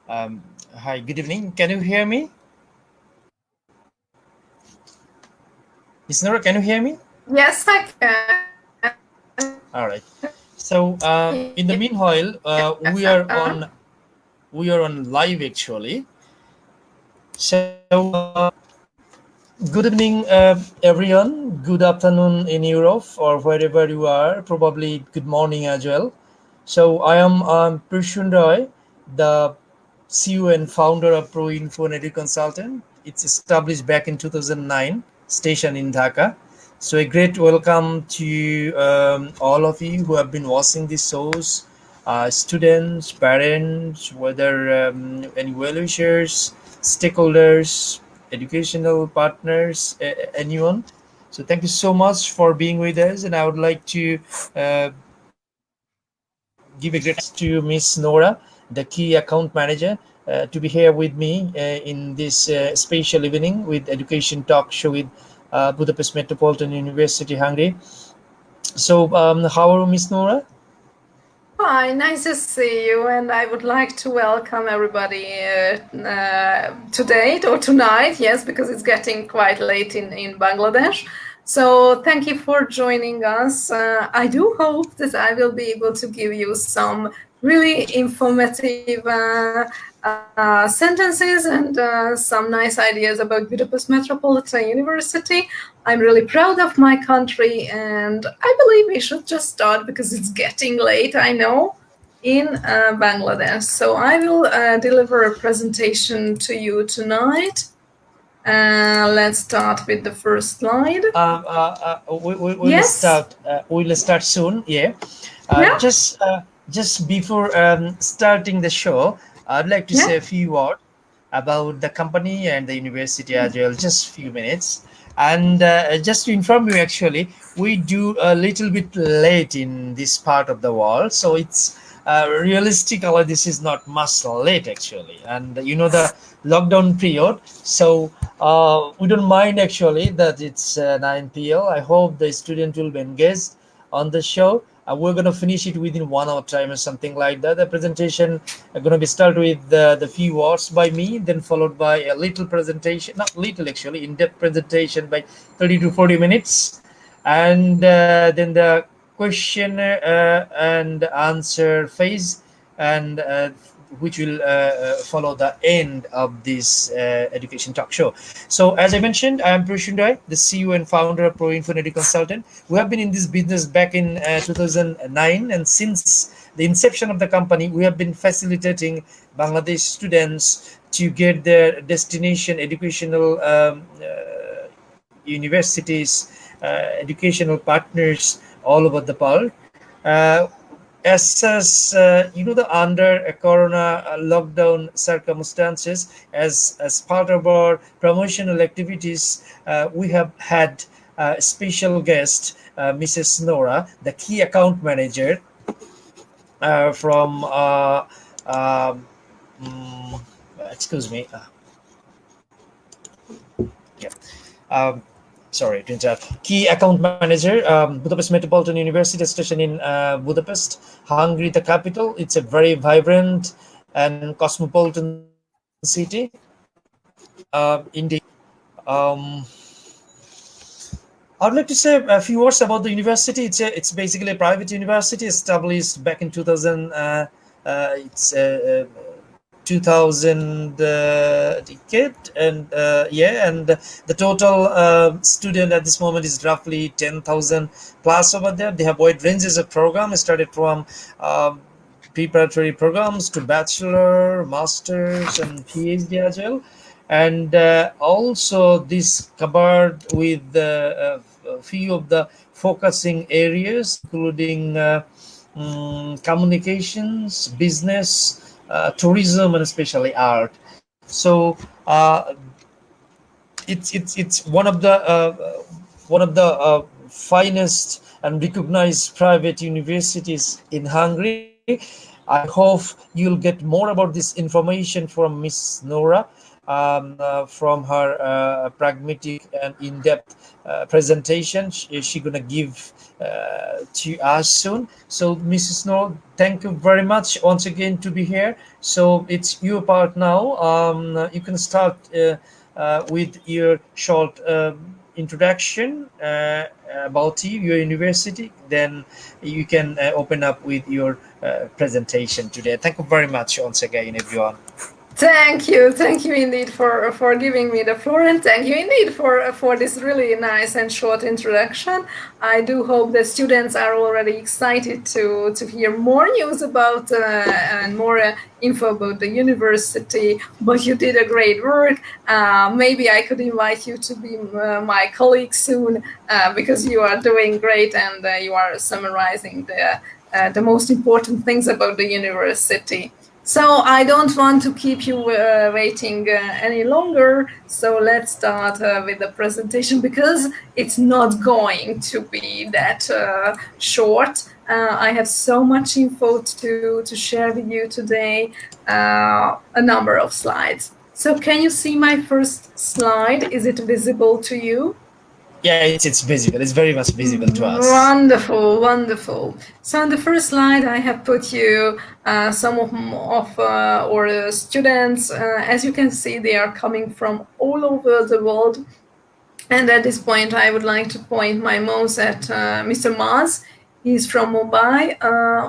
Um, Hi, good evening. Can you hear me? Miss Nora, can you hear me? Yes, I can. All right. So, in the Yeah. meanwhile, we are on live actually. So, good evening, everyone. Good afternoon in Europe or wherever you are. Probably good morning as well. So, I am Proshun, the CEO and founder of Pro Info and Edu Consultant. It's established back in 2009, station in Dhaka. So a great welcome to all of you who have been watching these shows, students, parents, whether any well-wishers, stakeholders, educational partners, anyone. So thank you so much for being with us, and I would like to give a great thanks to Miss Nora, the key account manager, to be here with me in this special evening with Education Talk Show with Budapest Metropolitan University, Hungary. So, how are you, Miss Nora? Hi, nice to see you, and I would like to welcome everybody today or tonight, yes, because it's getting quite late in Bangladesh. So, thank you for joining us. I do hope that I will be able to give you some really informative sentences and some nice ideas about Budapest Metropolitan University. I'm really proud of my country, and I believe we should just start because it's getting late, I know, in Bangladesh. So I will deliver a presentation to you tonight. Let's start with the first slide. We'll Yes? start. We'll start soon. Yeah. Uh, Yeah? just uh, just before starting the show, I'd like to Yeah? say a few words about the company and the university as well. Just few minutes. And just to inform you, actually, we do a little bit late in this part of the world, so it's realistically this is not much late actually. And the lockdown period, so we don't mind actually that it's 9 p.m. I hope the student will be engaged on the show. We're going to finish it within 1 hour time or something like that. The presentation going to be start with the few words by me, then followed by a little presentation, not little actually, in-depth presentation by 30 to 40 minutes, and then the question and answer phase, and which will follow the end of this education talk show. So, as I mentioned, I am Proshun, the CEO and founder of Pro Info Consultant. We have been in this business back in 2009, and since the inception of the company, we have been facilitating Bangladesh students to get their destination educational universities, educational partners all over the world. Uh, as such, the under corona lockdown circumstances, as part of our promotional activities, we have had a special guest, Mrs. Nora, the key account manager from um, mm, excuse me, yeah. Um, Sorry to interrupt. Key account manager, Budapest Metropolitan University station in Budapest, Hungary, the capital. It's a very vibrant and cosmopolitan city. Indeed. Um, I would like to say a few words about the university. It's basically a private university established back in 2000. It's 2000 decade, and yeah, and the total student at this moment is roughly 10,000 plus over there. They have wide ranges of programs, started from preparatory programs to bachelor, masters, and PhD as well. And also this covered with a few of the focusing areas, including communications, business, tourism, and especially art. So it's one of the finest and recognized private universities in Hungary. I hope you'll get more about this information from Miss Nora, from her pragmatic and in-depth presentation she gonna give to us soon. So Mrs. Nora, thank you very much once again to be here. So it's your part now. You can start with your short introduction about you, your university. Then you can open up with your presentation today. Thank you very much once again, everyone. Thank you indeed for giving me the floor, and thank you indeed for this really nice and short introduction. I do hope the students are already excited to hear more news about and more info about the university. But you did a great work. Maybe I could invite you to be my colleague soon because you are doing great and you are summarizing the most important things about the university. So I don't want to keep you waiting any longer. So let's start with the presentation because it's not going to be that short. I have so much info to share with you today, a number of slides. So can you see my first slide? Is it visible to you? Yeah, it's visible. It's very much visible to us. Wonderful, wonderful. So on the first slide, I have put you some of our students. As you can see, they are coming from all over the world. And at this point, I would like to point my mouse at Mr. Maz. He's from Mumbai.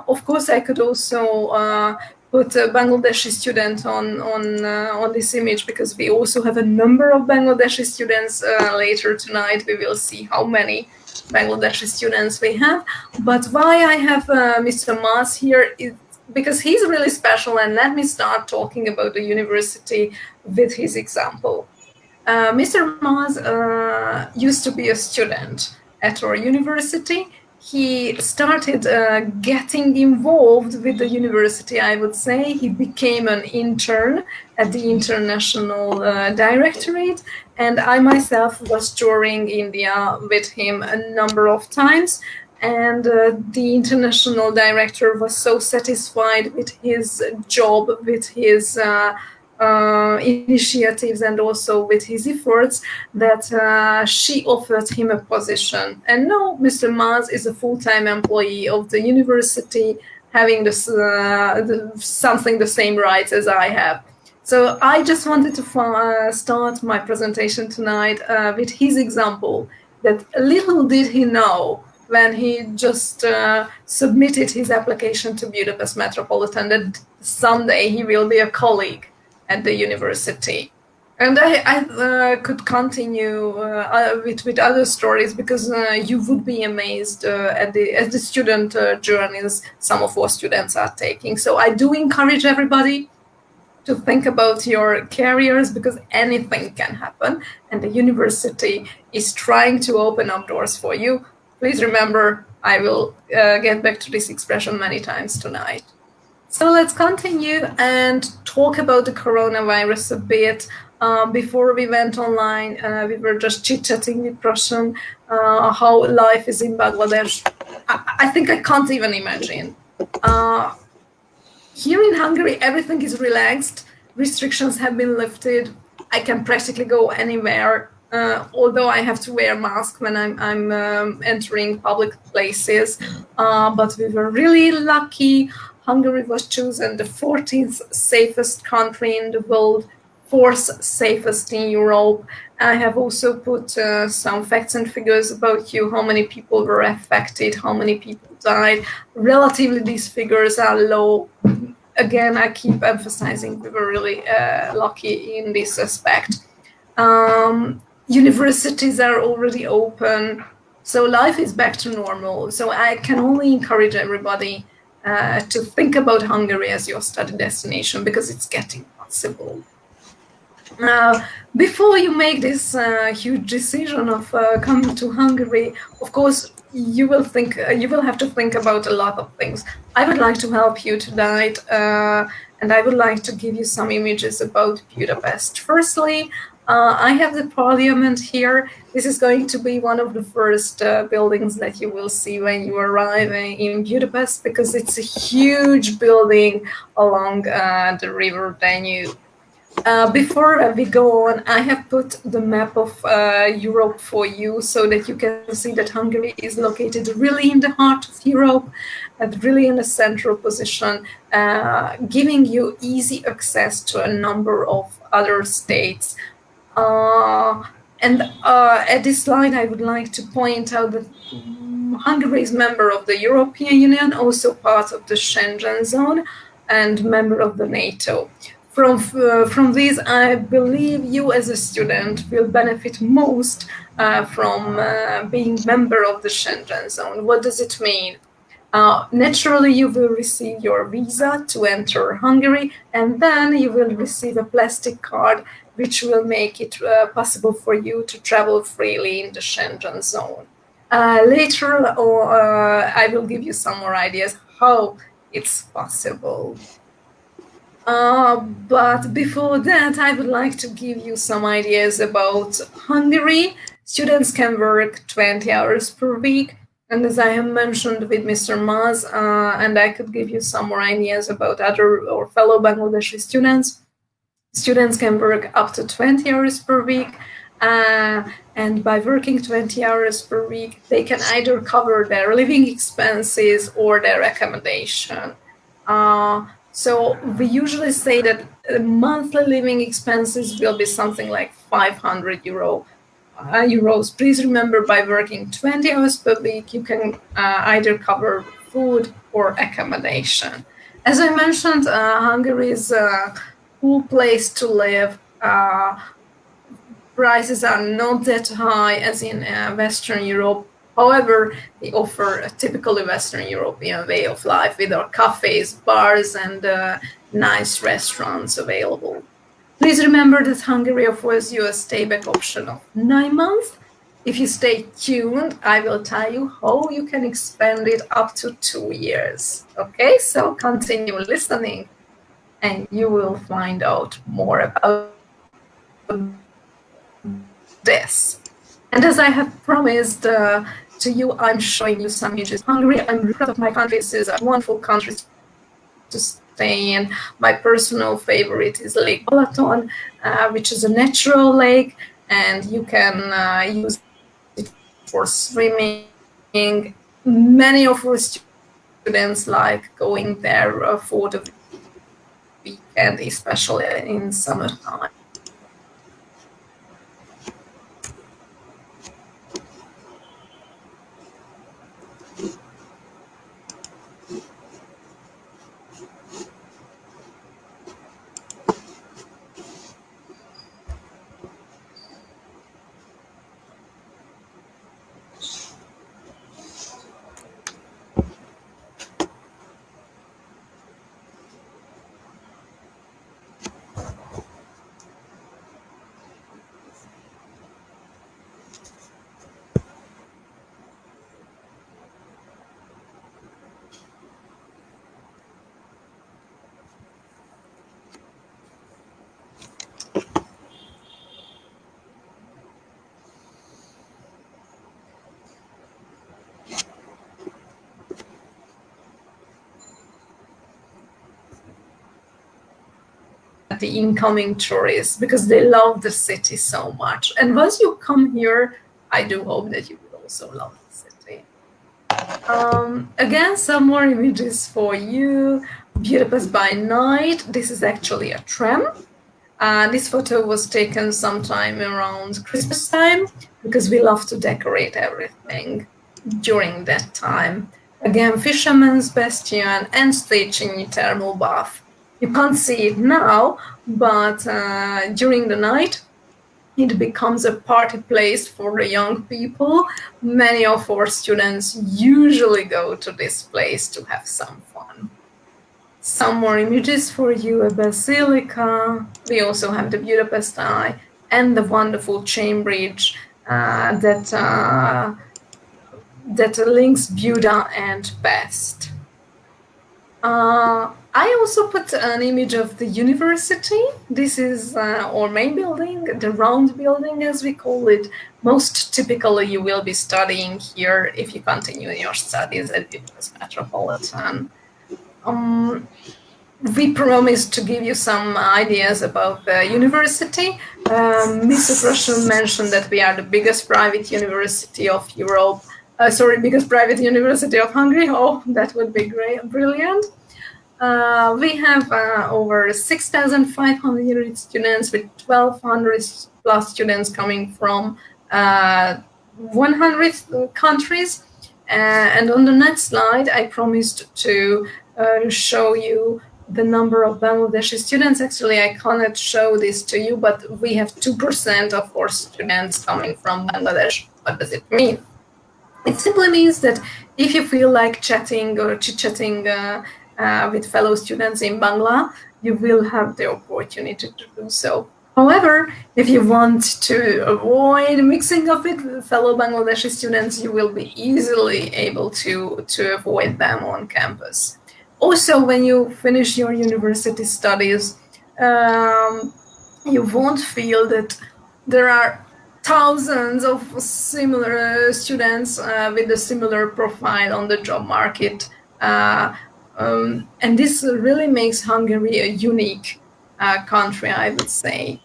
Of course, I could also put a Bangladeshi student on this image because we also have a number of Bangladeshi students. Later tonight, we will see how many Bangladeshi students we have. But why I have Mr. Mas here is because he's really special. And let me start talking about the university with his example. Mr. Mas used to be a student at our university. He started getting involved with the university, I would say. He became an intern at the International Directorate, and I myself was touring India with him a number of times. And the international director was so satisfied with his job, with his initiatives and also with his efforts that she offered him a position. And now Mr. Maz is a full-time employee of the university, having this, something the same rights as I have. So I just wanted to start my presentation tonight with his example, that little did he know when he just submitted his application to Budapest Metropolitan that someday he will be a colleague at the university. And I could continue with other stories because you would be amazed at the student journeys some of our students are taking. So I do encourage everybody to think about your careers because anything can happen, and the university is trying to open up doors for you. Please remember, I will get back to this expression many times tonight. So let's continue and talk about the coronavirus a bit. Before we went online, we were just chit-chatting with Proshun how life is in Bangladesh. I think I can't even imagine. Here in Hungary, everything is relaxed. Restrictions have been lifted. I can practically go anywhere, although I have to wear a mask when I'm entering public places. But we were really lucky. Hungary was chosen the 14th safest country in the world, 4th safest in Europe. I have also put some facts and figures about you, how many people were affected, how many people died. Relatively, these figures are low. Again, I keep emphasizing we were really lucky in this aspect. Universities are already open, so life is back to normal. So I can only encourage everybody to think about Hungary as your study destination because it's getting possible. Before you make this huge decision of coming to Hungary, of course, you will have to think about a lot of things. I would like to help you tonight, and I would like to give you some images about Budapest. Firstly, I have the parliament here. This is going to be one of the first buildings that you will see when you arrive in Budapest because it's a huge building along the river Danube. Before we go on, I have put the map of Europe for you so that you can see that Hungary is located really in the heart of Europe, and really in a central position, giving you easy access to a number of other states. And at this line, I would like to point out that Hungary is member of the European Union, also part of the Schengen zone, and member of the NATO. From these, I believe you as a student will benefit most from being member of the Schengen zone. What does it mean? Naturally, you will receive your visa to enter Hungary, and then you will receive a plastic card which will make it possible for you to travel freely in the Schengen zone. Later, I will give you some more ideas how it's possible. But before that, I would like to give you some ideas about Hungary. Students can work 20 hours per week. And as I have mentioned with Mr. Maz, and I could give you some more ideas about other or fellow Bangladeshi students, students can work up to 20 hours per week. And by working 20 hours per week, they can either cover their living expenses or their accommodation. So we usually say that monthly living expenses will be something like 500 euros. Please remember, by working 20 hours per week, you can either cover food or accommodation. As I mentioned, Hungary is a cool place to live. Prices are not that high as in Western Europe. However, they offer a typically Western European way of life with our cafes, bars, and nice restaurants available. Please remember that Hungary offers you a stay-back option of 9 months. If you stay tuned, I will tell you how you can expand it up to 2 years. Okay, so continue listening and you will find out more about this. And as I have promised to you, I'm showing you some images of Hungary. I'm really proud of my country. This is a wonderful country to stay in. My personal favorite is Lake Balaton, which is a natural lake, and you can use it for swimming. Many of our students like going there for the weekend, especially in summertime. The incoming tourists because they love the city so much. And once you come here, I do hope that you will also love the city. Again, some more images for you. Budapest by night. This is actually a tram. This photo was taken sometime around Christmas time because we love to decorate everything during that time. Again, Fisherman's Bastion and Széchenyi thermal bath. You can't see it now, but during the night, it becomes a party place for the young people. Many of our students usually go to this place to have some fun. Some more images for you, a basilica. We also have the Budapest Eye and the wonderful chain bridge that links Buda and Pest. I also put an image of the university. This is our main building, the round building as we call it. Most typically you will be studying here if you continue your studies at Budapest Metropolitan. we promised to give you some ideas about the university. Mr. Proshun mentioned that we are the biggest private university of Europe. Biggest private university of Hungary. Oh, that would be great, brilliant. We have over 6,500 students with 1,200 plus students coming from 100 countries. And on the next slide, I promised to show you the number of Bangladeshi students. Actually, I cannot show this to you, but we have 2% of our students coming from Bangladesh. What does it mean? It simply means that if you feel like chatting or chit-chatting with fellow students in Bangla, you will have the opportunity to do so. However, if you want to avoid mixing up with fellow Bangladeshi students, you will be easily able to avoid them on campus. Also, when you finish your university studies, you won't feel that there are thousands of similar students with a similar profile on the job market. And this really makes Hungary a unique country, I would say.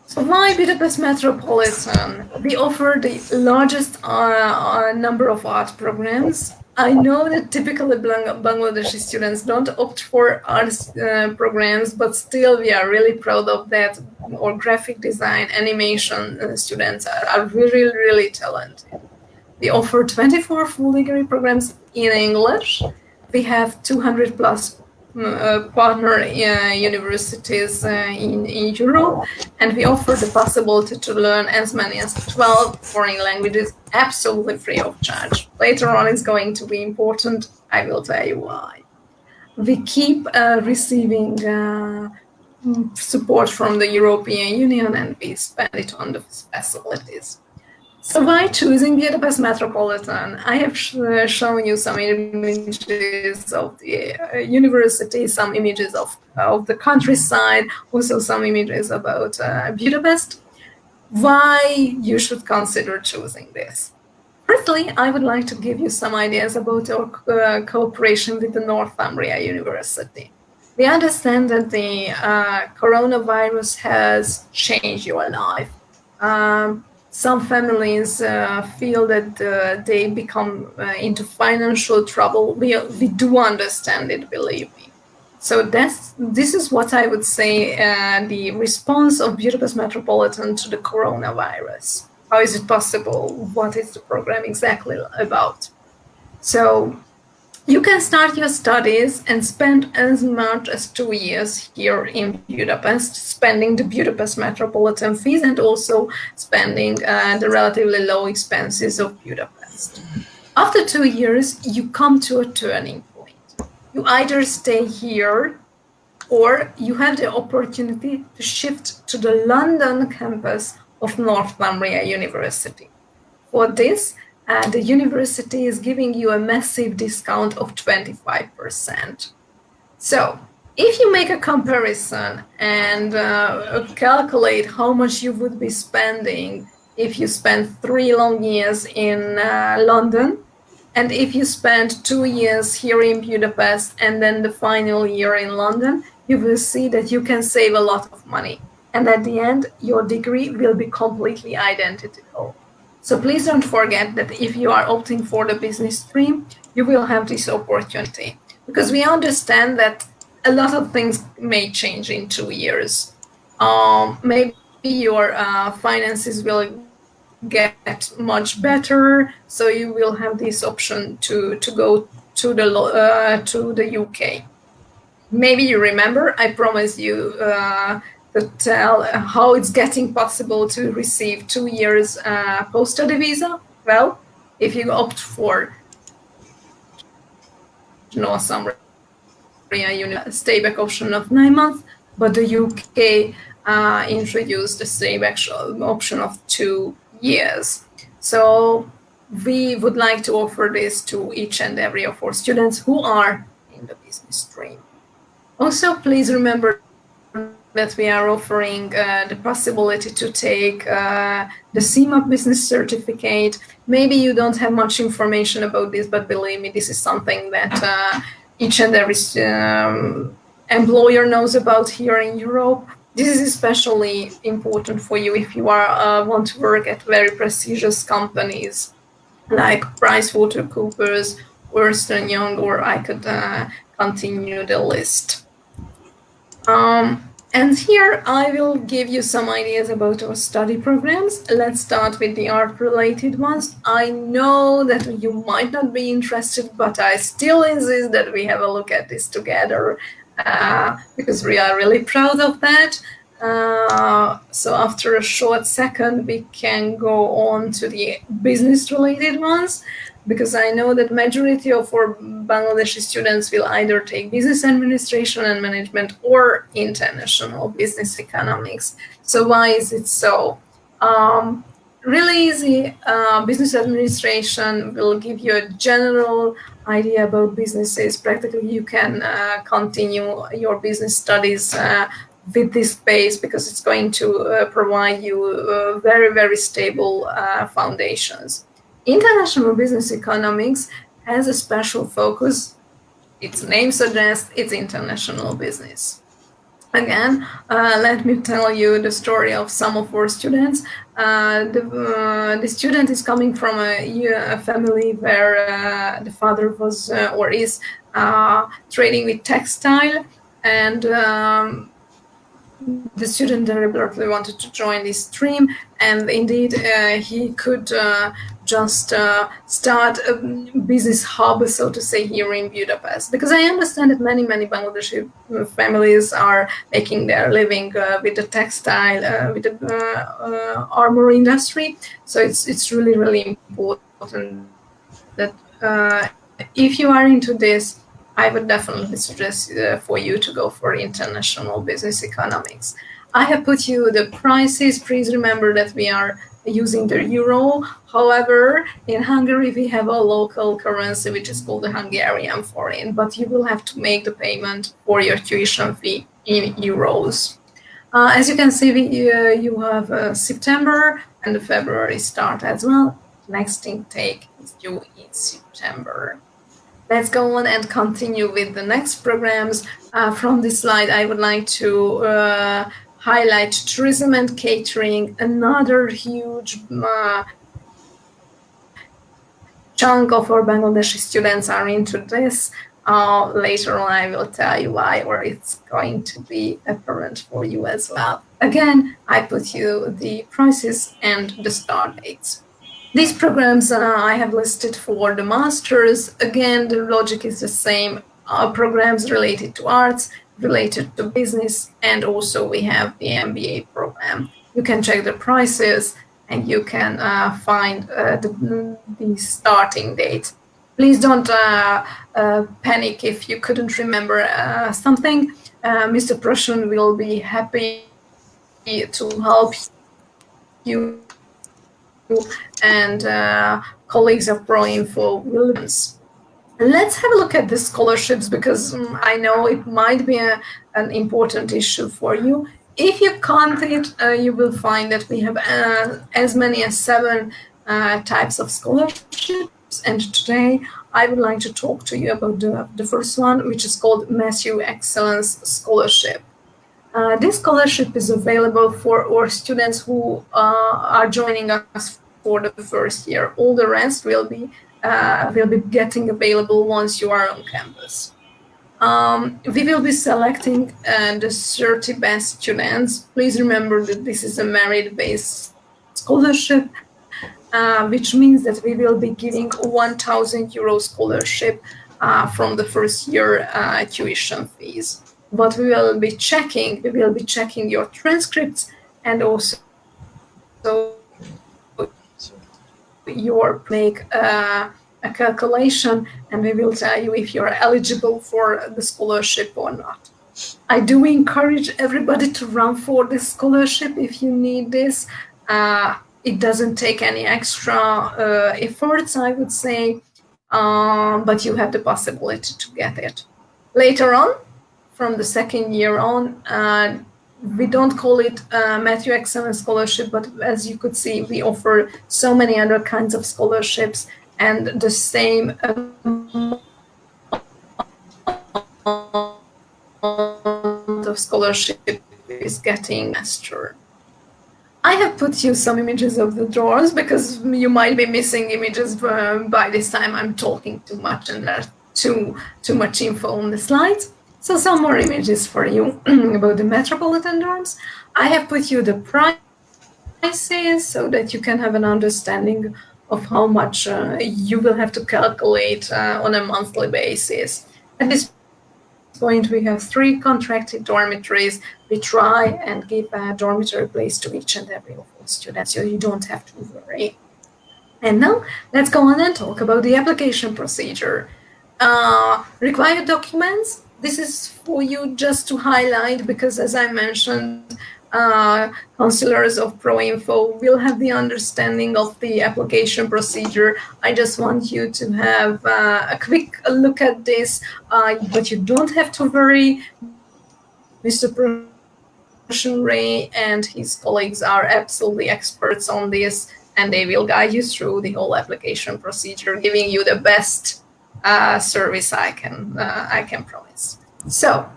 So why Budapest Metropolitan? We offer the largest number of art programs. I know that typically Bangladeshi students don't opt for arts programs, but still we are really proud of that. Or graphic design, animation students are really, really talented. We offer 24 full degree programs in English. We have 200 plus partner universities in Europe, and we offer the possibility to learn as many as 12 foreign languages absolutely free of charge. Later on, it's going to be important. I will tell you why. We keep receiving support from the European Union, and we spend it on the facilities. So why choosing Budapest Metropolitan? I have shown you some images of the university, some images of the countryside, also some images about Budapest. Why you should consider choosing this? Firstly, I would like to give you some ideas about our cooperation with the Northumbria University. We understand that the coronavirus has changed your life. Some families feel that they become into financial trouble. We do understand it, believe me. So this is what I would say the response of Budapest Metropolitan to the coronavirus. How is it possible? What is the program exactly about? So you can start your studies and spend as much as 2 years here in Budapest, spending the Budapest Metropolitan fees and also spending the relatively low expenses of Budapest. After 2 years, you come to a turning point. You either stay here or you have the opportunity to shift to the London campus of Northumbria University. For this, the university is giving you a massive discount of 25%. So if you make a comparison and calculate how much you would be spending if you spend 3 long years in London, and if you spend 2 years here in Budapest and then the final year in London, you will see that you can save a lot of money. And at the end, your degree will be completely identical. So please don't forget that if you are opting for the business stream, you will have this opportunity, because we understand that a lot of things may change in 2 years. Maybe your finances will get much better, so you will have this option to go to the UK. Maybe you remember I promised you to tell how it's getting possible to receive 2 years post-study visa. Well, if you opt for Northumbria stay-back option of 9 months, but the UK introduced a stay-back option of 2 years. So we would like to offer this to each and every of our students who are in the business stream. Also, please remember that we are offering the possibility to take the CMAP business certificate. Maybe you don't have much information about this, but believe me, this is something that each and every employer knows about here in Europe. This is especially important for you if you are want to work at very prestigious companies like PricewaterhouseCoopers, Ernst& Young, or I could continue the list. And here I will give you some ideas about our study programs. Let's start with the art-related ones. I know that you might not be interested, but I still insist that we have a look at this together because we are really proud of that. So after a short second, we can go on to the business-related ones, because I know that majority of our Bangladeshi students will either take business administration and management or international business economics. So why is it so? Really easy. Business administration will give you a general idea about businesses. Practically, you can continue your business studies with this base because it's going to provide you very, very stable foundations. International business economics has a special focus. Its name suggests it's international business. Again, let me tell you the story of some of our students. The student is coming from a family where the father was or is trading with textile, and the student deliberately wanted to join this stream, and indeed he could just start a business hub, so to say, here in Budapest. Because I understand that many Bangladeshi families are making their living with the textile, with the armor industry. So it's really important that if you are into this, I would definitely suggest for you to go for international business economics. I have put you the prices. Please remember that we are using the euro. However, in Hungary, we have a local currency, which is called the Hungarian forint, but you will have to make the payment for your tuition fee in euros. As you can see, you have September and the February start as well. Next intake is due in September. Let's go on and continue with the next programs. From this slide, I would like to highlight tourism and catering, another huge chunk of our Bangladeshi students are into this. Later on, I will tell you why, or it's going to be apparent for you as well. Again, I put you the prices and the start dates. These programs I have listed for the masters. Again, the logic is the same. Programs related to arts, related to business, and also we have the MBA program. You can check the prices and you can find the starting date. Please don't panic if you couldn't remember something. Mr. Proshun will be happy to help you, and colleagues of ProInfo will. Let's have a look at the scholarships, because I know it might be an important issue for you. If you count it, you will find that we have as many as 7 types of scholarships. And today I would like to talk to you about the first one, which is called Msu Excellence Scholarship. This scholarship is available for our students who are joining us for the first year. All the rest will be getting available once you are on campus. We will be selecting the 30 best students. Please remember that this is a merit-based scholarship, which means that we will be giving 1,000 euro scholarship from the first year tuition fees. What we will be checking your transcripts and also your make a calculation, and we will tell you if you're eligible for the scholarship or not. I do encourage everybody to run for this scholarship if you need this. It doesn't take any extra efforts, I would say, but you have the possibility to get it. Later on, from the second year on, we don't call it Msu Excellence Scholarship, but as you could see, we offer so many other kinds of scholarships, and the same of scholarship is getting master. I have put you some images of the doors because you might be missing images by this time. I'm talking too much and there's too much info on the slides. So some more images for you about the metropolitan dorms. I have put you the prices so that you can have an understanding of how much you will have to calculate on a monthly basis. At this point, we have 3 contracted dormitories. We try and give a dormitory place to each and every of our students, so you don't have to worry. And now let's go on and talk about the application procedure. Required documents. This is for you just to highlight because, as I mentioned, counselors of ProInfo will have the understanding of the application procedure. I just want you to have a quick look at this, but you don't have to worry. Mr. Proshun and his colleagues are absolutely experts on this, and they will guide you through the whole application procedure, giving you the best service I can promise. So,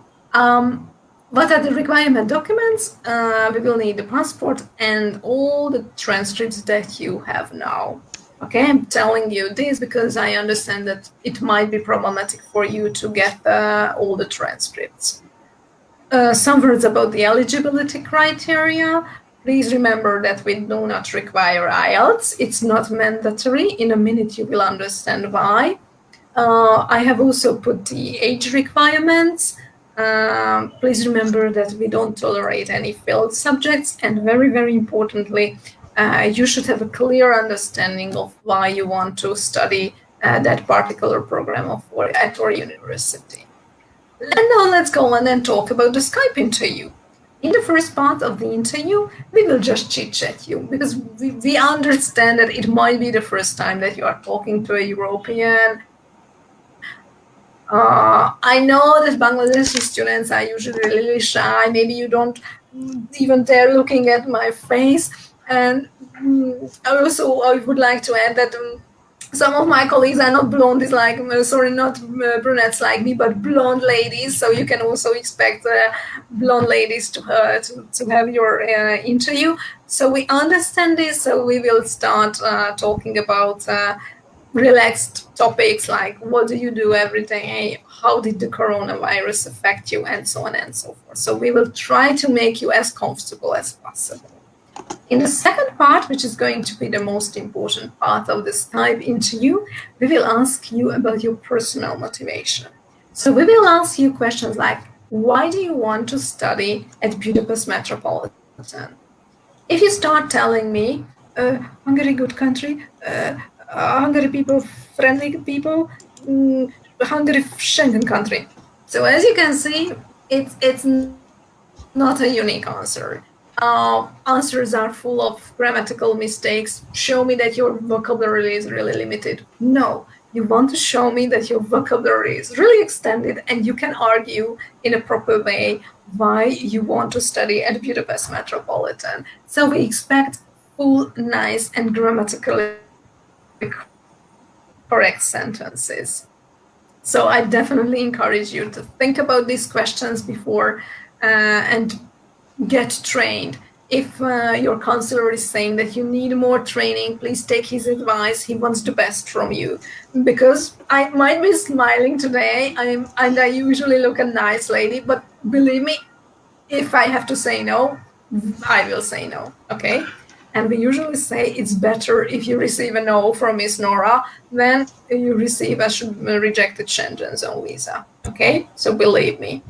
what are the requirement documents? We will need the passport and all the transcripts that you have now. Okay, I'm telling you this because I understand that it might be problematic for you to get all the transcripts. Some words about the eligibility criteria. Please remember that we do not require IELTS. It's not mandatory. In a minute, you will understand why. I have also put the age requirements. Please remember that we don't tolerate any failed subjects, and very, very importantly, you should have a clear understanding of why you want to study that particular program at our university. And now let's go on and talk about the Skype interview. In the first part of the interview, we will just chit-chat you because we understand that it might be the first time that you are talking to a European. I know that Bangladeshi students are usually really shy. Maybe you don't even dare looking at my face. And I would like to add that some of my colleagues are not blondes not brunettes like me, but blonde ladies. So you can also expect blonde ladies to have your interview. So we understand this. So we will start talking about relaxed topics like what do you do every day, how did the coronavirus affect you, and so on and so forth. So we will try to make you as comfortable as possible. In the second part, which is going to be the most important part of this Skype interview, we will ask you about your personal motivation. So we will ask you questions like, why do you want to study at Budapest Metropolitan? If you start telling me, Hungary, good country, Hungary people, friendly people, Hungary, Schengen country. So as you can see, it's not a unique answer. Answers are full of grammatical mistakes. Show me that your vocabulary is really limited. No, you want to show me that your vocabulary is really extended and you can argue in a proper way why you want to study at Budapest Metropolitan. So we expect full, nice, and grammatically correct sentences. So I definitely encourage you to think about these questions before and get trained. If your counselor is saying that you need more training, please take his advice. He wants the best from you. Because I might be smiling today, and I usually look a nice lady, but believe me, if I have to say no, I will say no, okay? And we usually say it's better if you receive a no from Miss Nora than you receive a rejected Schengen zone visa, okay? So believe me.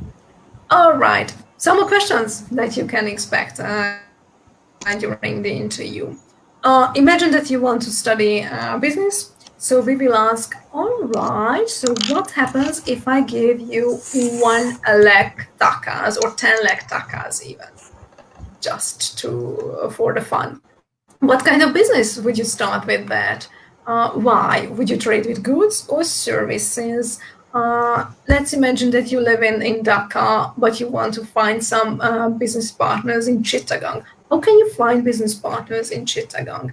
All right. Some more questions that you can expect during the interview. Imagine that you want to study business. So we will ask, all right, so what happens if I give you 1 lakh takas or 10 lakh takas even, just for the fun? What kind of business would you start with that? Why? Would you trade with goods or services? Let's imagine that you live in Dhaka, but you want to find some business partners in Chittagong. How can you find business partners in Chittagong?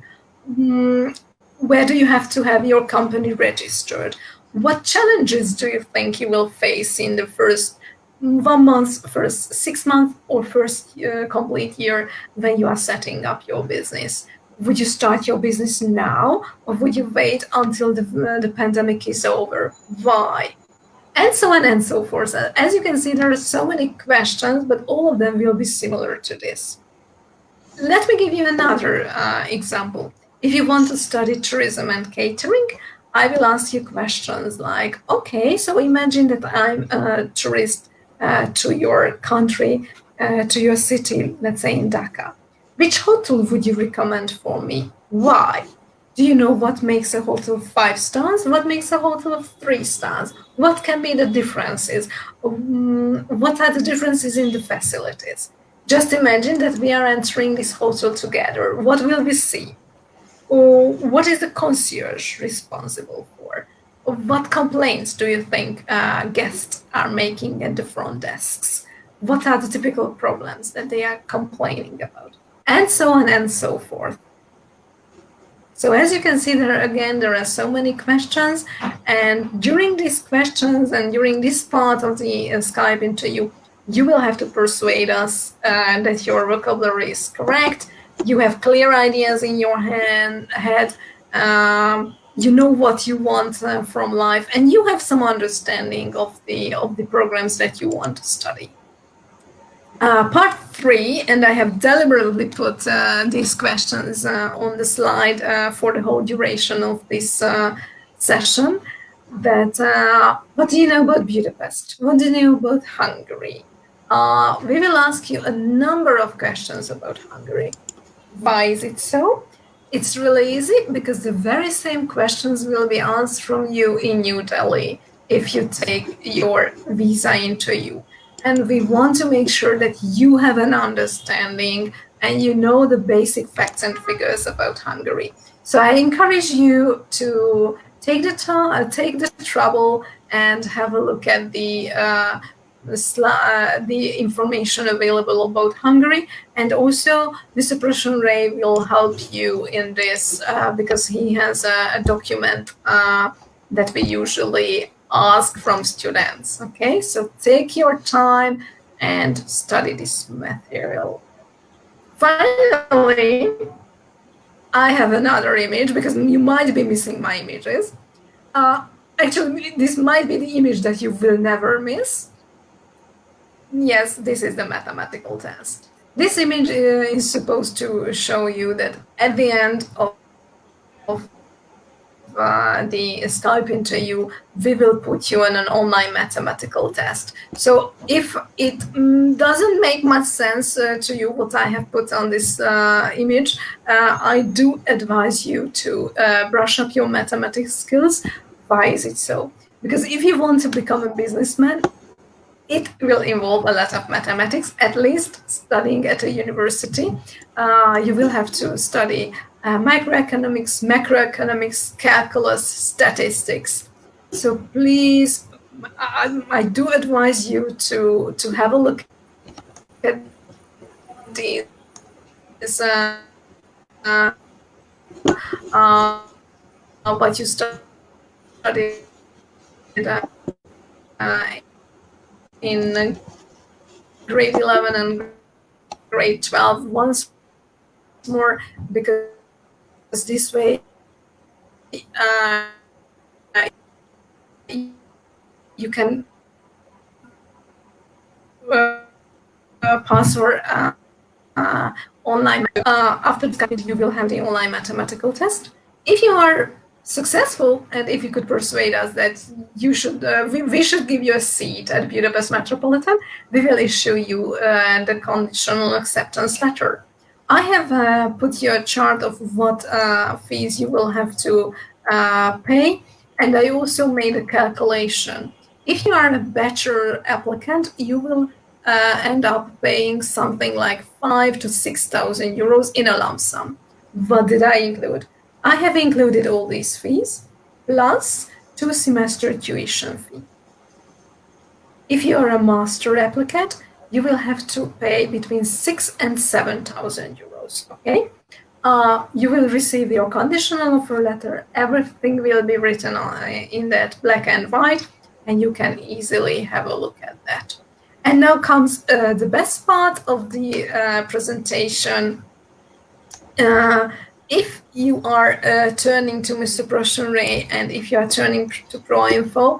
Where do you have to have your company registered? What challenges do you think you will face in the first 1 month, first 6 months, or first complete year when you are setting up your business? Would you start your business now, or would you wait until the pandemic is over? Why? And so on and so forth. As you can see, there are so many questions, but all of them will be similar to this. Let me give you another example. If you want to study tourism and catering, I will ask you questions like, okay, so imagine that I'm a tourist to your country, to your city, let's say in Dhaka. Which hotel would you recommend for me? Why? Do you know what makes a hotel 5 stars? What makes a hotel 3 stars? What can be the differences? What are the differences in the facilities? Just imagine that we are entering this hotel together. What will we see? Or what is the concierge responsible for? Or what complaints do you think guests are making at the front desks? What are the typical problems that they are complaining about? And so on and so forth. So as you can see there, again, there are so many questions. And during these questions and during this part of the Skype interview, you will have to persuade us that your vocabulary is correct. You have clear ideas in your head. You know what you want from life, and you have some understanding of the programs that you want to study. Part 3, and I have deliberately put these questions on the slide for the whole duration of this session. That what do you know about Budapest? What do you know about Hungary? We will ask you a number of questions about Hungary. Why is it so? It's really easy because the very same questions will be asked from you in New Delhi if you take your visa interview. And we want to make sure that you have an understanding and you know the basic facts and figures about Hungary. So I encourage you to take the trouble and have a look at the information available about Hungary. And also Mr. Proshun will help you in this because he has a document that we usually ask from students. Okay, so take your time and study this material. Finally, I have another image because you might be missing my images. Actually, this might be the image that you will never miss. Yes, this is the mathematical test. This image is supposed to show you that at the end of the Skype interview, we will put you on an online mathematical test. So if it doesn't make much sense to you what I have put on this image, I do advise you to brush up your mathematics skills. Why is it so? Because if you want to become a businessman, it will involve a lot of mathematics, at least studying at a university. You will have to study microeconomics, macroeconomics, calculus, statistics. So please, I do advise you to have a look at these what you studied in grade 11 and grade 12 once more, because this way you can pass or online. After this, you will have the online mathematical test. If you are successful, and if you could persuade us that you should, we should give you a seat at Budapest Metropolitan, we will issue you the conditional acceptance letter. I have put you a chart of what fees you will have to pay, and I also made a calculation. If you are a bachelor applicant, you will end up paying something like 5,000 to 6,000 euros in a lump sum. What did I include? I have included all these fees, plus 2-semester tuition fee. If you are a master applicant, you will have to pay between 6,000 and 7,000 euros, okay? You will receive your conditional offer letter. Everything will be written in that black and white, and you can easily have a look at that. And now comes the best part of the presentation. If you are turning to Mr. Proshun and if you are turning to ProInfo,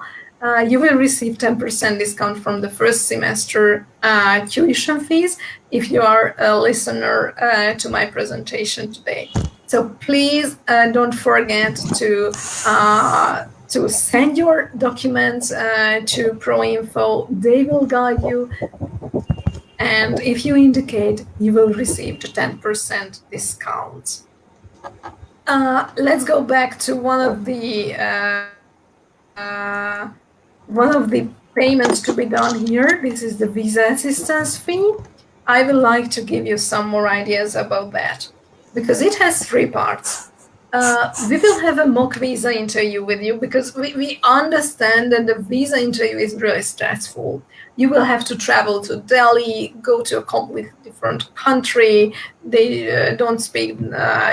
you will receive 10% discount from the first semester tuition fees if you are a listener to my presentation today. So please don't forget to send your documents to ProInfo. They will guide you. And if you indicate, you will receive the 10% discount. Let's go back to one of the payments to be done here. This is the visa assistance fee. I would like to give you some more ideas about that because it has three parts. We will have a mock visa interview with you because we understand that the visa interview is really stressful. You will have to travel to Delhi, go to a completely different country. They don't speak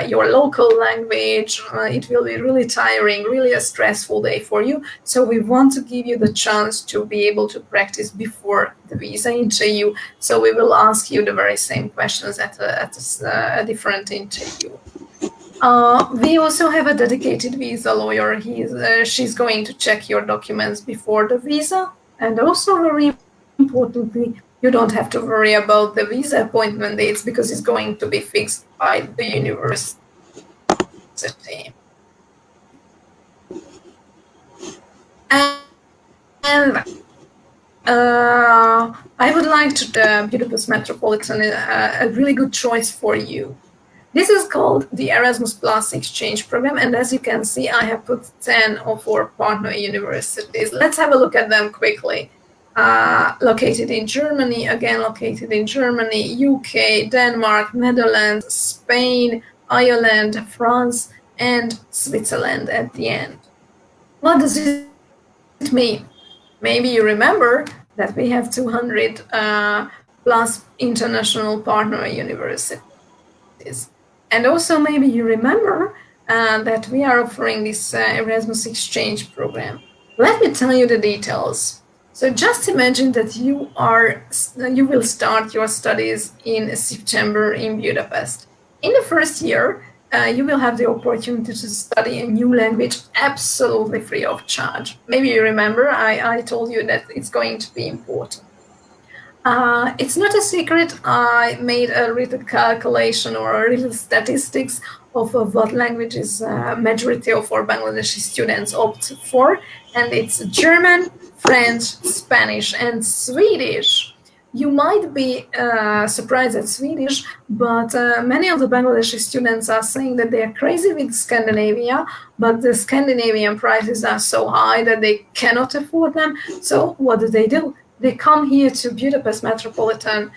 your local language. It will be really tiring, really a stressful day for you. So we want to give you the chance to be able to practice before the visa interview. So we will ask you the very same questions at a different interview. We also have a dedicated visa lawyer. She's going to check your documents before the visa. And also, very importantly, you don't have to worry about the visa appointment dates because it's going to be fixed by the university. And I would like to the Budapest Metropolitan a really good choice for you. This is called the Erasmus Plus Exchange Program, and as you can see, I have put 10 of our partner universities. Let's have a look at them quickly. Located in Germany, again located in Germany, UK, Denmark, Netherlands, Spain, Ireland, France, and Switzerland at the end. What does it mean? Maybe you remember that we have 200 plus international partner universities. And also maybe you remember that we are offering this Erasmus exchange program. Let me tell you the details. So just imagine that you will start your studies in September in Budapest. In the first year, you will have the opportunity to study a new language absolutely free of charge. Maybe you remember I told you that it's going to be important. It's not a secret. I made a little calculation or a little statistics of what languages majority of our Bangladeshi students opt for, and it's German, French, Spanish, and Swedish. You might be surprised at Swedish, but many of the Bangladeshi students are saying that they are crazy with Scandinavia, but the Scandinavian prices are so high that they cannot afford them. So what do? They come here to Budapest Metropolitan,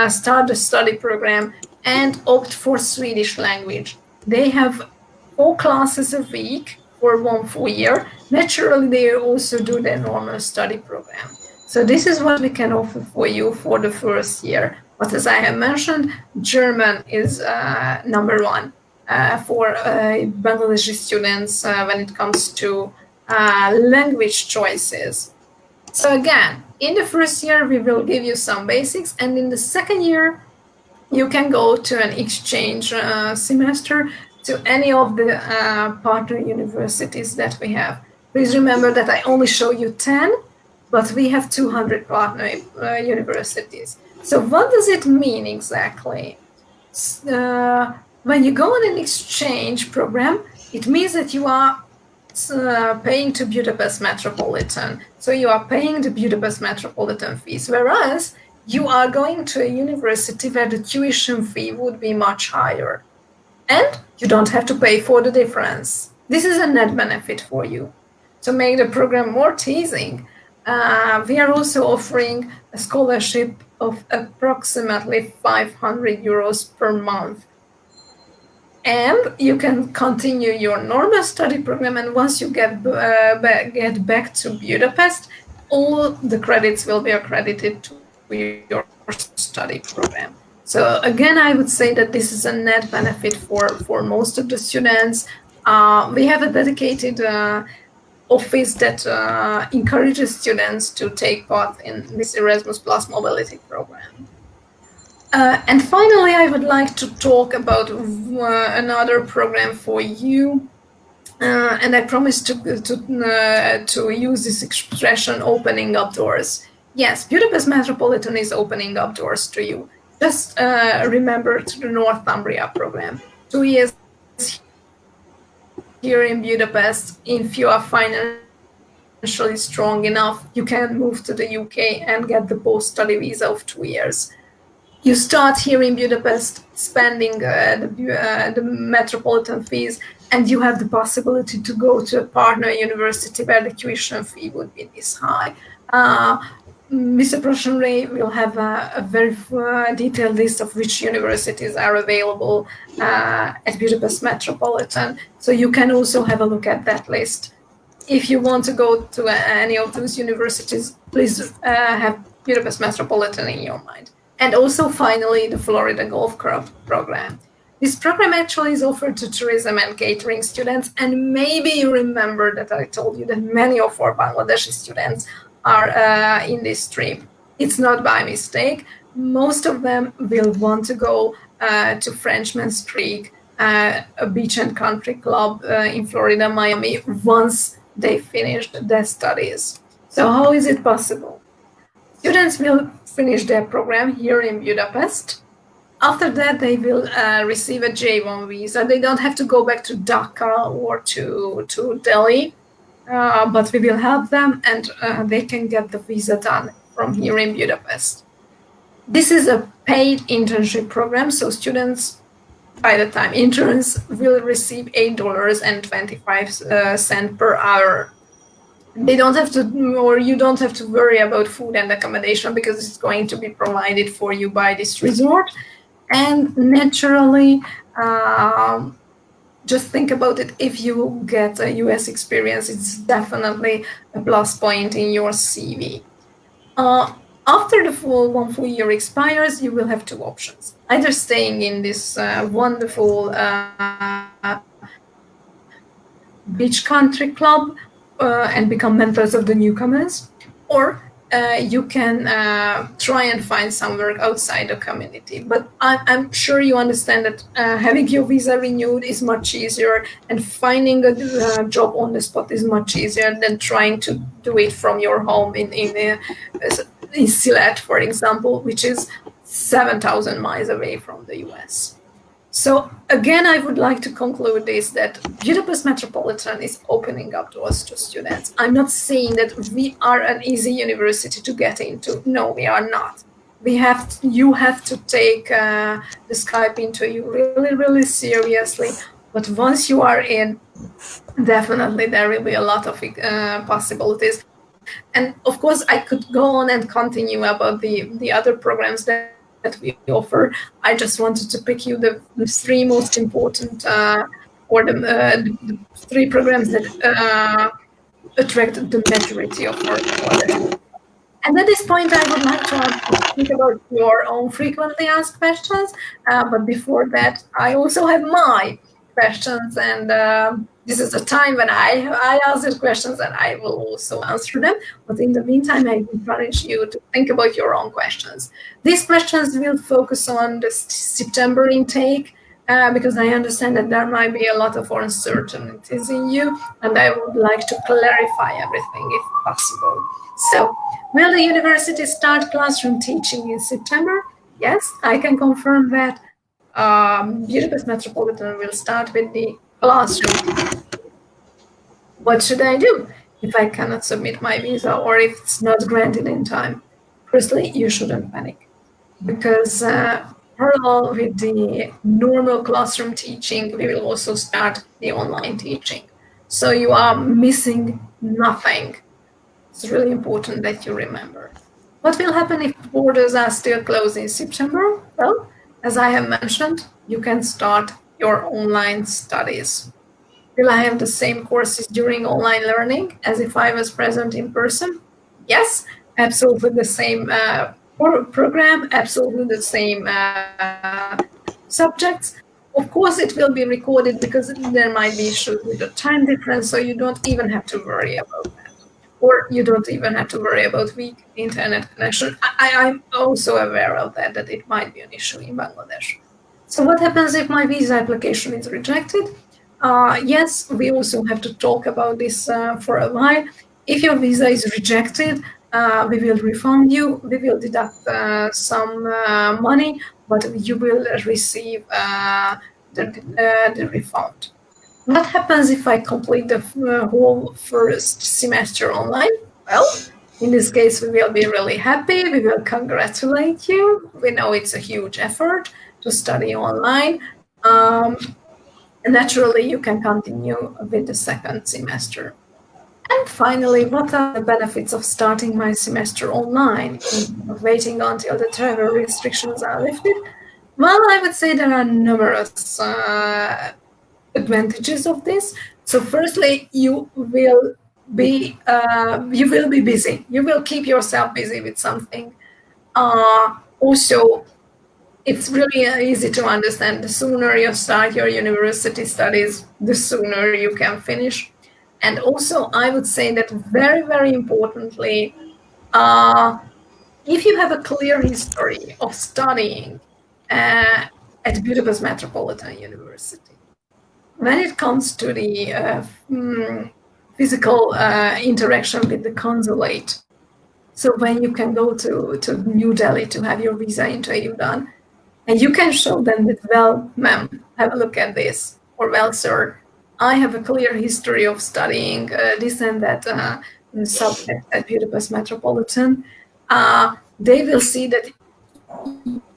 start the study program, and opt for Swedish language. They have 4 classes a week for 1 full year. Naturally, they also do their normal study program. So this is what we can offer for you for the first year. But as I have mentioned, German is number 1 for Bangladeshi students when it comes to language choices. So again, in the first year, we will give you some basics. And in the second year, you can go to an exchange semester to any of the partner universities that we have. Please remember that I only show you 10, but we have 200 partner universities. So what does it mean exactly? When you go on an exchange program, it means that you are paying to Budapest Metropolitan. So you are paying the Budapest Metropolitan fees, whereas you are going to a university where the tuition fee would be much higher. And you don't have to pay for the difference. This is a net benefit for you. To make the program more teasing, we are also offering a scholarship of approximately 500 euros per month. And you can continue your normal study program, and once you get back to Budapest, all the credits will be accredited to your study program. So again, I would say that this is a net benefit for most of the students. We have a dedicated office that encourages students to take part in this Erasmus Plus mobility program. And finally, I would like to talk about another program for you. And I promise to use this expression, opening up doors. Yes, Budapest Metropolitan is opening up doors to you. Just remember to the Northumbria program. 2 years here in Budapest. If you are financially strong enough, you can move to the UK and get the post-study visa of 2 years. You start here in Budapest spending the metropolitan fees, and you have the possibility to go to a partner university where the tuition fee would be this high. Mr. Proshun will have a very detailed list of which universities are available at Budapest Metropolitan, so you can also have a look at that list. If you want to go to any of those universities, please have Budapest Metropolitan in your mind. And also, finally, the Florida Golf Club program. This program actually is offered to tourism and catering students, and maybe you remember that I told you that many of our Bangladeshi students are in this stream. It's not by mistake. Most of them will want to go to Frenchman's Creek, a beach and country club in Florida, Miami, once they finish their studies. So how is it possible? Students will finish their program here in Budapest. After that, they will receive a J1 visa. They don't have to go back to Dhaka or to Delhi, but we will help them, and they can get the visa done from here in Budapest. This is a paid internship program, so students, by the time interns, will receive $8.25 per hour. They don't have to, or you don't have to worry about food and accommodation because it's going to be provided for you by this resort. And naturally, just think about it. If you get a US experience, it's definitely a plus point in your CV. After the one full year expires, you will have two options. Either staying in this wonderful beach country club and become mentors of the newcomers, or you can try and find some work outside the community. But I'm sure you understand that having your visa renewed is much easier, and finding a job on the spot is much easier than trying to do it from your home in Sylhet, for example, which is 7,000 miles away from the US. So again, I would like to conclude this, that Budapest Metropolitan is opening up doors to students. I'm not saying that we are an easy university to get into. No, we are not. You have to take the Skype interview really, really seriously. But once you are in, definitely there will be a lot of possibilities. And of course, I could go on and continue about the other programs that we offer. I just wanted to pick you the three most important or the three programs that attract the majority of our audience. And at this point, I would like to think about your own frequently asked questions. But before that, I also have my questions, and this is the time when I ask the questions, and I will also answer them. But in the meantime, I encourage you to think about your own questions. These questions will focus on the September intake, because I understand that there might be a lot of uncertainties in you, and I would like to clarify everything if possible. So, will the university start classroom teaching in September? Yes, I can confirm that. Budapest Metropolitan will start with the classroom. What should I do if I cannot submit my visa or if it's not granted in time? Firstly, you shouldn't panic, because parallel with the normal classroom teaching, we will also start the online teaching. So you are missing nothing. It's really important that you remember. What will happen if borders are still closed in September? Well, as I have mentioned, you can start your online studies. Will I have the same courses during online learning as if I was present in person? Yes, absolutely the same program, absolutely the same subjects. Of course, it will be recorded because there might be issues with the time difference, so you don't even have to worry about that. Or you don't even have to worry about weak internet connection. I'm also aware of that it might be an issue in Bangladesh. So what happens if my visa application is rejected? Yes, we also have to talk about this for a while. If your visa is rejected, we will refund you. We will deduct some money, but you will receive the refund. What happens if I complete the whole first semester online? Well, in this case, we will be really happy. We will congratulate you. We know it's a huge effort to study online. Naturally, you can continue with the second semester. And finally, what are the benefits of starting my semester online instead of waiting until the travel restrictions are lifted? Well, I would say there are numerous advantages of this. So, firstly, you will be busy. You will keep yourself busy with something. Also, it's really easy to understand. The sooner you start your university studies, the sooner you can finish. And also, I would say that very, very importantly, if you have a clear history of studying at Budapest Metropolitan University, when it comes to the physical interaction with the consulate, so when you can go to New Delhi to have your visa interview done, and you can show them that, well, ma'am, have a look at this, or well, sir, I have a clear history of studying this and that subject at Budapest Metropolitan. They will see that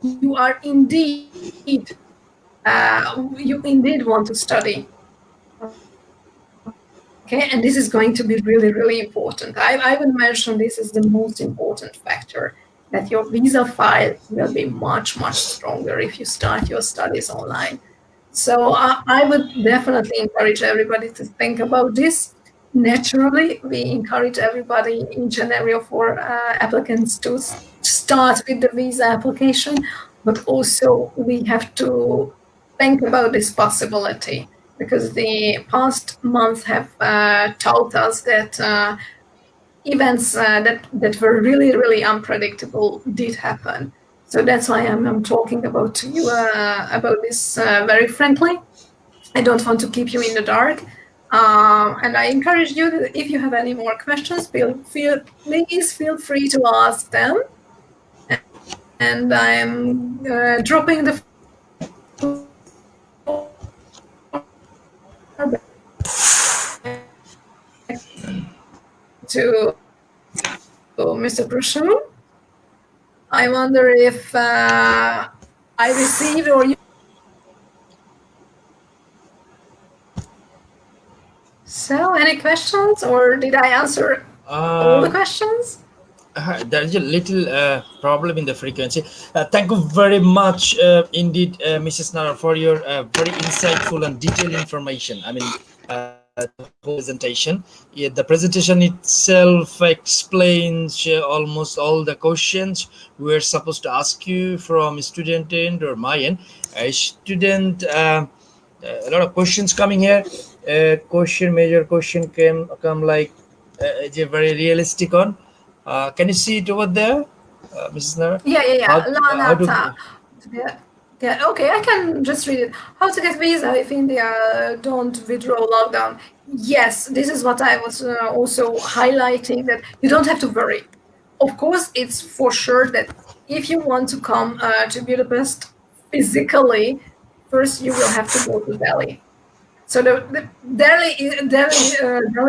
you are you indeed want to study. Okay, and this is going to be really, really important. I would mention this as the most important factor, that your visa file will be much, much stronger if you start your studies online. So I would definitely encourage everybody to think about this. Naturally, we encourage everybody, each and every of our applicants, to start with the visa application, but also we have to think about this possibility, because the past months have taught us that events that were really, really unpredictable did happen. So that's why I'm talking about to you about this very frankly. I don't want to keep you in the dark. And I encourage you that if you have any more questions, please feel free to ask them. And I'm dropping the to Mr. Proshun. I wonder if I received or you. So, any questions, or did I answer all the questions? There's a little problem in the frequency. Thank you very much indeed, Mrs. Nara, for your very insightful and detailed information. I mean, the whole presentation. Yeah, the presentation itself explains almost all the questions we're supposed to ask you from student end or my end. A student, a lot of questions coming here. Major question come like it's a very realistic one. Can you see it over there, Mrs. Nara? Yeah. How to Lanata. Yeah, okay, I can just read it. How to get visa if India don't withdraw lockdown? Yes, this is what I was also highlighting, that you don't have to worry. Of course, it's for sure that if you want to come to Budapest physically, first you will have to go to Delhi. So the Delhi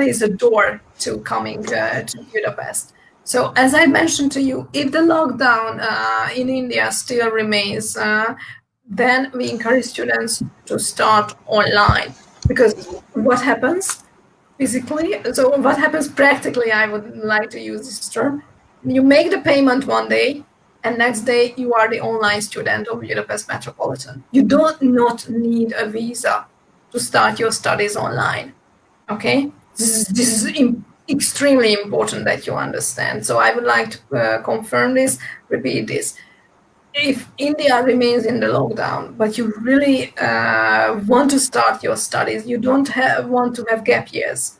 is a door to coming to Budapest. So as I mentioned to you, if the lockdown in India still remains, then we encourage students to start online, because what happens physically, so what happens practically, I would like to use this term, you make the payment one day, and next day you are the online student of Budapest Metropolitan. You don't not need a visa to start your studies online. Okay, this is extremely important that you understand. So I would like to confirm this, repeat this. if India remains in the lockdown, but you really want to start your studies, you don't want to have gap years.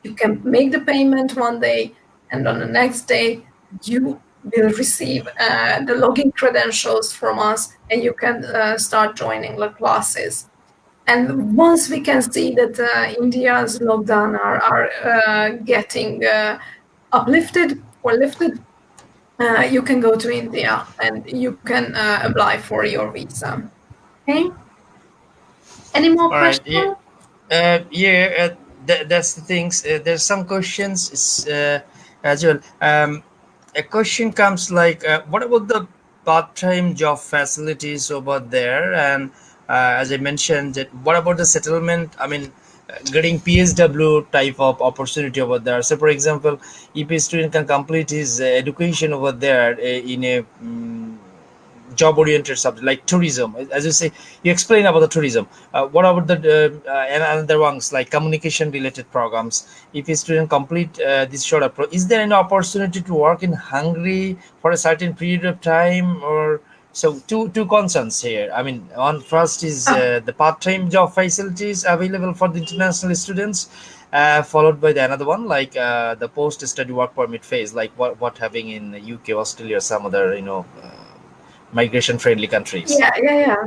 You can make the payment one day, and on the next day, you will receive the login credentials from us, and you can start joining the classes. And once we can see that India's lockdown are getting uplifted or lifted, you can go to India and you can apply for your visa. Okay. Any more All right. Yeah. questions? That's the things. There's some questions as well. A question comes like, what about the part-time job facilities over there? And as I mentioned, that what about the settlement? I mean, getting PSW type of opportunity over there. So, for example, if a student can complete his education over there in a job oriented subject like tourism, as you say, you explain about the tourism. What about the and another ones like communication related programs? If a student complete this is there an opportunity to work in Hungary for a certain period of time? Or so two concerns here. I mean, one first is Oh, the part-time job facilities available for the international students, followed by the another one like the post-study work permit phase, like what having in UK, Australia, or some other migration friendly countries. yeah, yeah, yeah.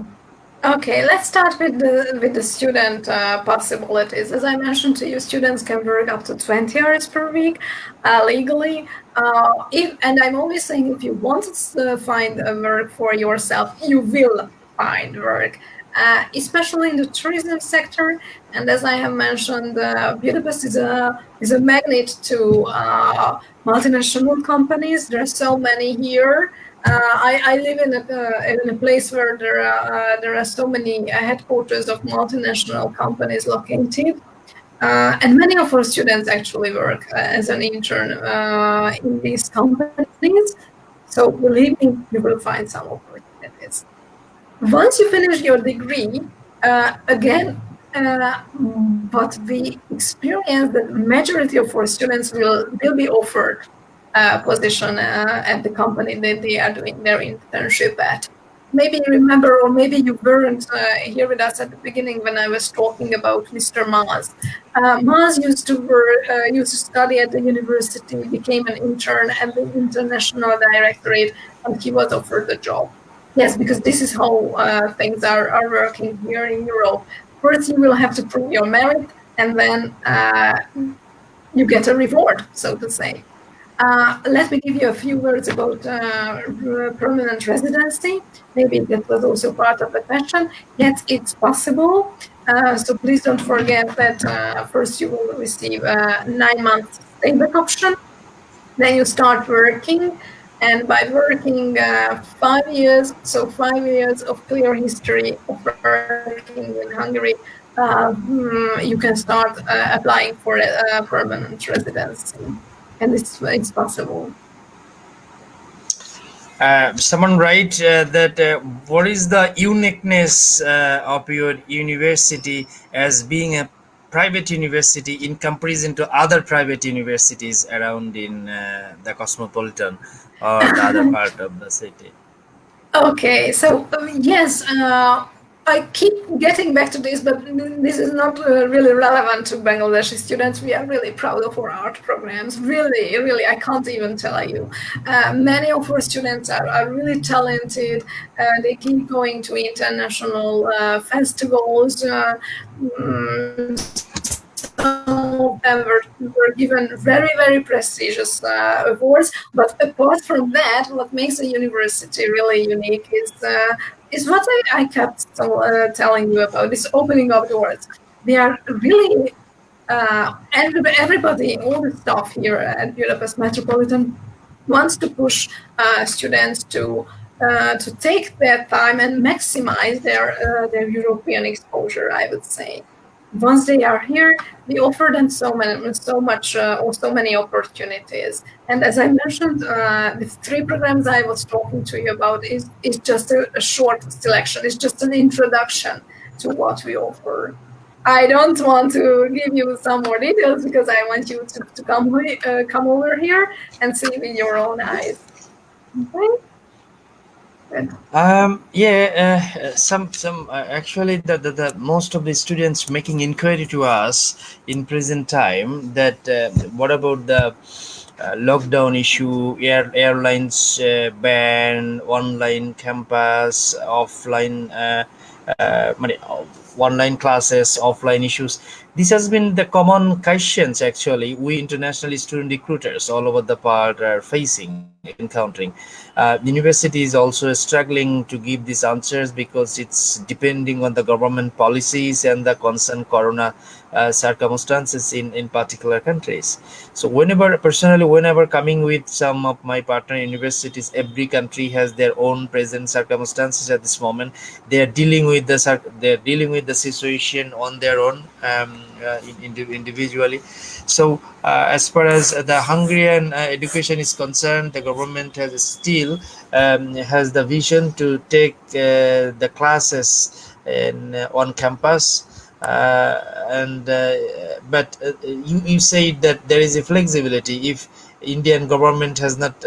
Okay, let's start with the student possibilities. As I mentioned to you, students can work up to 20 hours per week legally. If and I'm always saying, if you want to find a work for yourself, you will find work, especially in the tourism sector. And as I have mentioned, Budapest is a magnet to multinational companies. There are so many here. I live in a place where there are so many headquarters of multinational companies located, and many of our students actually work as an intern in these companies. So believe me, you will find some opportunities. Once you finish your degree, again, but we experience that majority of our students will be offered a position at the company that they are doing their internship at. Maybe you remember, or maybe you weren't here with us at the beginning when I was talking about Mr. Maz. Maz used to study at the university, became an intern at the international directorate, and he was offered the job. Yes, because this is how things are working here in Europe. First, you will have to prove your merit, and then you get a reward, so to say. Let me give you a few words about permanent residency. Maybe that was also part of the question. Yes, it's possible. So please don't forget that first you will receive a 9 month stay-back option. Then you start working, and by working 5 years, so 5 years of clear history of working in Hungary, you can start applying for a permanent residency, and it's possible. Someone write that what is the uniqueness of your university as being a private university in comparison to other private universities around in the cosmopolitan or the other part of the city? Okay, so yes, I keep getting back to this, but this is not really relevant to Bangladeshi students. We are really proud of our art programs. Really, really, I can't even tell you. Many of our students are really talented. They keep going to international festivals. Some of them were given very, very prestigious awards. But apart from that, what makes a university really unique is what I kept telling you about, this opening of doors. They are really, everybody, all the staff here at Budapest Metropolitan wants to push students to take their time and maximize their European exposure, I would say. Once they are here, we offer them so many opportunities. And as I mentioned, the three programs I was talking to you about is just a short selection. It's just an introduction to what we offer. I don't want to give you some more details because I want you to come over here and see with your own eyes. Okay? Good. Some actually the most of the students making inquiry to us in present time that what about the lockdown issue, airlines ban, online campus, offline online classes, offline issues. This has been the common questions actually we international student recruiters all over the part are facing, encountering. University is also struggling to give these answers because it's depending on the government policies and the concerned corona circumstances in particular countries. So whenever coming with some of my partner universities, every country has their own present circumstances at this moment. They're dealing with the situation on their own, individually. So as far as the Hungarian education is concerned, the government has still has the vision to take the classes on campus. And but you said that there is a flexibility if Indian government has not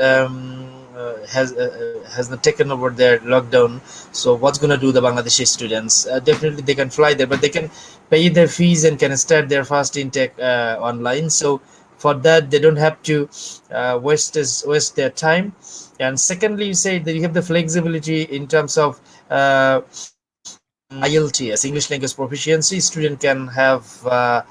taken over their lockdown. So what's going to do the Bangladeshi students? Definitely they can fly there, but they can pay their fees and can start their first intake online. So for that they don't have to waste their time. And secondly, you say that you have the flexibility in terms of IELTS, English language proficiency. Student can have the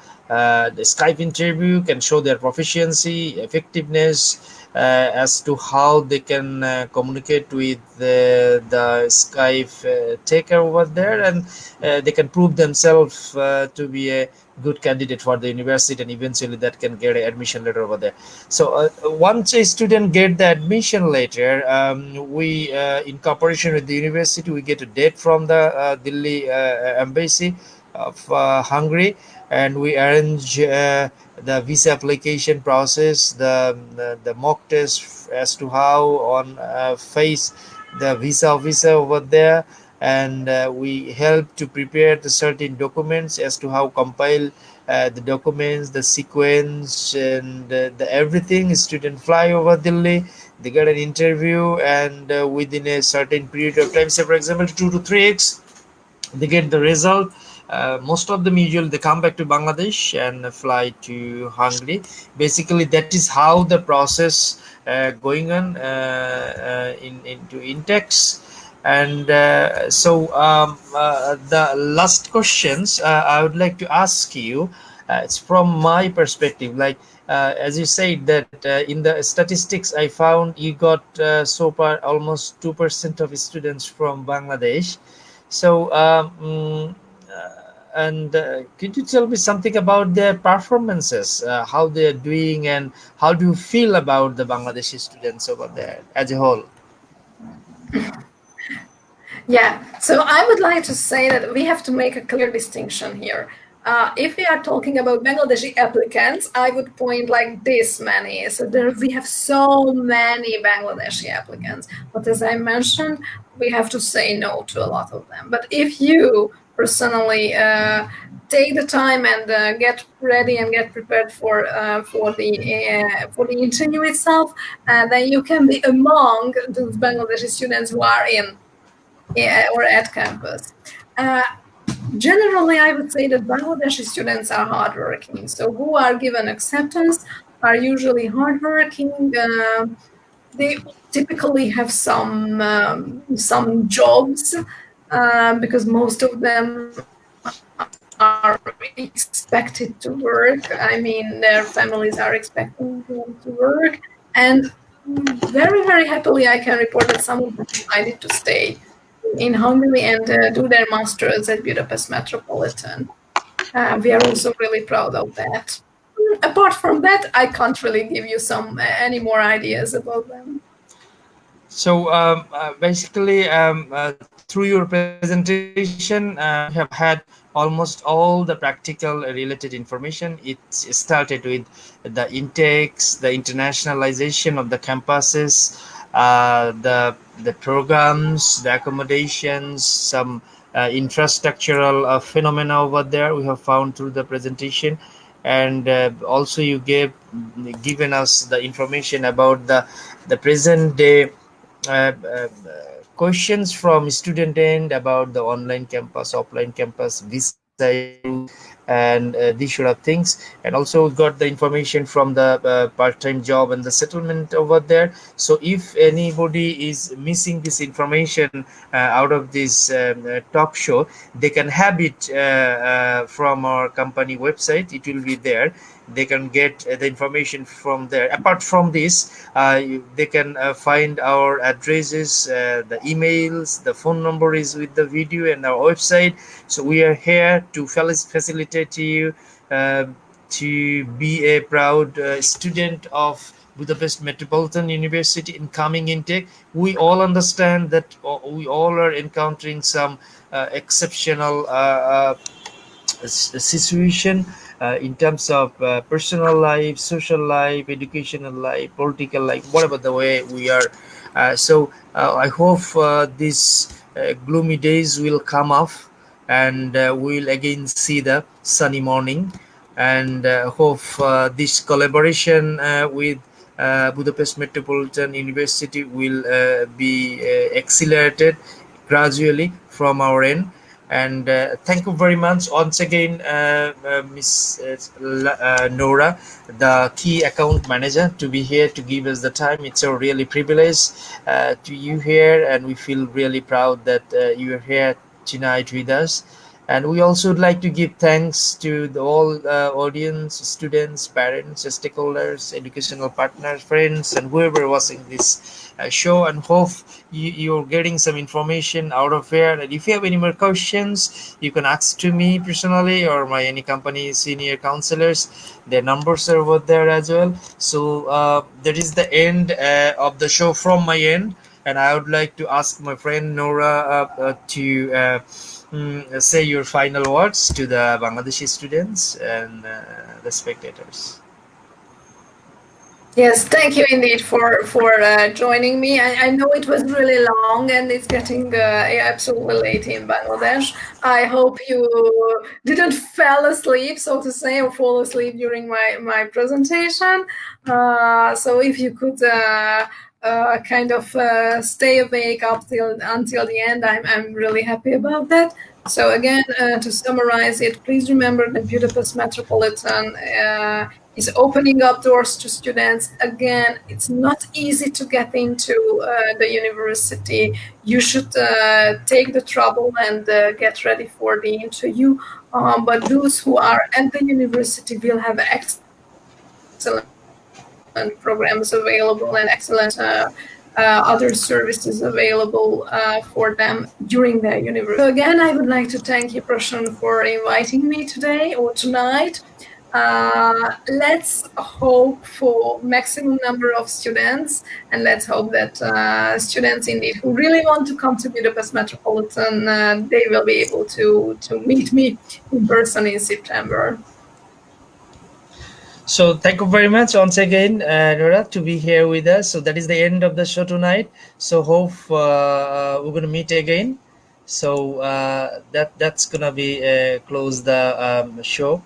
Skype interview, can show their proficiency, effectiveness, as to how they can communicate with the Skype taker over there, and they can prove themselves to be a good candidate for the university, and eventually that can get an admission letter over there. So once a student get the admission letter, we in cooperation with the university, we get a date from the Delhi embassy of Hungary, and we arrange the visa application process, the mock test as to how on face the visa officer over there, and we help to prepare the certain documents as to how compile the documents, the sequence, and the everything. Student fly over Delhi, they get an interview, and within a certain period of time, say for example 2 to 3 weeks, they get the result. Most of them usually they come back to Bangladesh and fly to Hungary. Basically, that is how the process going on into intakes. And the last questions I would like to ask you. It's from my perspective, like as you said that in the statistics I found you got so far almost 2% of students from Bangladesh. So, and could you tell me something about their performances, how they're doing, and how do you feel about the Bangladeshi students over there as a whole? Yeah, so I would like to say that we have to make a clear distinction here. If we are talking about Bangladeshi applicants, I would point like this many. So there we have so many Bangladeshi applicants. But as I mentioned, we have to say no to a lot of them. But if you personally take the time and get ready and get prepared for the interview itself, then you can be among those Bangladeshi students who are in or at campus. Uh, Generally, I would say that Bangladeshi students are hardworking. So, who are given acceptance are usually hardworking. They typically have some jobs because most of them are expected to work. I mean, their families are expecting them to work, and very, very happily, I can report that some of them decided to stay in Hungary and do their masters at Budapest Metropolitan. We are also really proud of that. Apart from that, I can't really give you any more ideas about them. So basically, through your presentation, we have had almost all the practical related information. It started with the intakes, the internationalization of the campuses, the programs, the accommodations, some infrastructural phenomena over there we have found through the presentation. And also you given us the information about the present day uh, uh, questions from student end about the online campus, offline campus, visa issues, and these sort of things. And also we got the information from the part-time job and the settlement over there. So if anybody is missing this information out of this talk show, they can have it from our company website. It will be there. They can get the information from there. Apart from this, they can find our addresses, the emails, the phone number is with the video, and our website. So we are here to facilitate you uh, to be a proud student of Budapest Metropolitan University in coming intake. We all understand that we all are encountering some exceptional situation in terms of personal life, social life, educational life, political life, whatever the way we are. I hope these gloomy days will come off, and we'll again see the sunny morning. And hope this collaboration with Budapest Metropolitan University will be accelerated gradually from our end. And thank you very much once again, Miss Nora, the key account manager, to be here to give us the time. It's a really privilege to you here, and we feel really proud that you are here tonight with us. And we also would like to give thanks to the all audience, students, parents, stakeholders, educational partners, friends, and whoever watching this show. And hope you're getting some information out of here. And if you have any more questions, you can ask to me personally or my any company senior counselors. Their numbers are over there as well. So that is the end of the show from my end. And I would like to ask my friend Nora to say your final words to the Bangladeshi students and the spectators. Yes, thank you indeed for joining me. I know it was really long and it's getting absolutely late in Bangladesh. I hope you didn't fall asleep, so to say, or fall asleep during my presentation. So if you could kind of stay awake up until the end, I'm really happy about that. So again, to summarize it, please remember that Budapest Metropolitan is opening up doors to students. Again, it's not easy to get into the university. You should take the trouble and get ready for the interview. But those who are at the university will have excellent programs available and excellent other services available for them during their university. So again, I would like to thank you, Proshun, for inviting me today or tonight. Let's hope for maximum number of students, and let's hope that students indeed who really want to come to Budapest Metropolitan, they will be able to meet me in person in September. So thank you very much once again, Nora, to be here with us. So that is the end of the show tonight. So hope we're gonna meet again. So that's gonna be close the show.